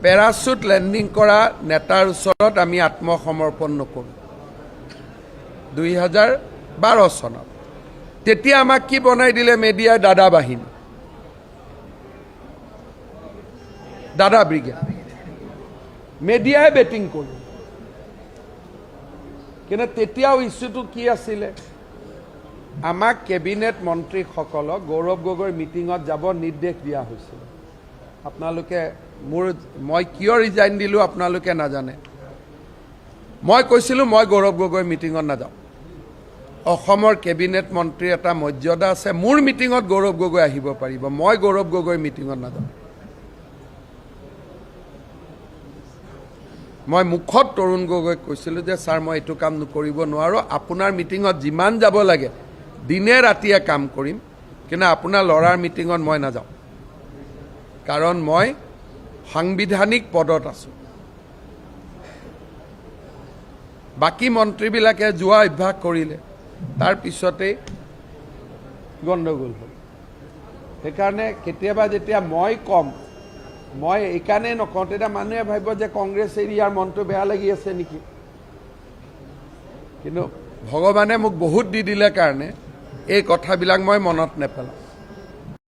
parachute landing কৰা নেতাৰ ওচৰত আমি আত্মসমৰ্পণ নকৰোঁ 2012 চনত তেতিয়া আমাক কি বনাই দিলে মেডিয়াই দাদা বাহিনী দাদা ব্ৰিগেড মেডিয়াই বেটিং কৰিলে কিন্তু তেতিয়াও ইস্যুটো কি আছিলে আমাক কেবিনেট মন্ত্ৰীসকলক গৌৰৱ গগৈৰ মিটিঙত যাব নিৰ্দেশ দিয়া হৈছিল আপোনালোকে মই কিয় ৰিজাইন দিলোঁ আপোনালোকে নাজানে মই কৈছিলোঁ মই গৌৰৱ গগৈৰ মিটিঙত নাযাওঁ অসমৰ কেবিনেট মন্ত্ৰীৰ এটা মৰ্যাদা আছে মোৰ মিটিঙত গৌৰৱ গগৈ আহিব পাৰিব মই গৌৰৱ গগৈৰ মিটিঙত নাযাওঁ মই মুখত তৰুণ গগৈক কৈছিলোঁ যে ছাৰ মই এইটো কাম কৰিব নোৱাৰোঁ আপোনাৰ মিটিঙত যিমান যাব লাগে দিনে ৰাতিয়ে কাম কৰিম কিন্তু আপোনাৰ ল'ৰাৰ মিটিঙত মই নাযাওঁ কাৰণ মই সাংবিধানিক পদত আছোঁ বাকী মন্ত্ৰীবিলাকে যোৱা অভ্যাস কৰিলে তাৰ পিছতেই গণ্ডগোল হ'ল সেইকাৰণে কেতিয়াবা যেতিয়া মই কম মই এইকাৰণে নকওঁ তেতিয়া মানুহে ভাবিব যে কংগ্ৰেছ এৰি ইয়াৰ মনটো বেয়া লাগি আছে নেকি কিন্তু ভগৱানে মোক বহুত দি দিলে কাৰণে এই কথাবিলাক মই মনত নেপেলাওঁ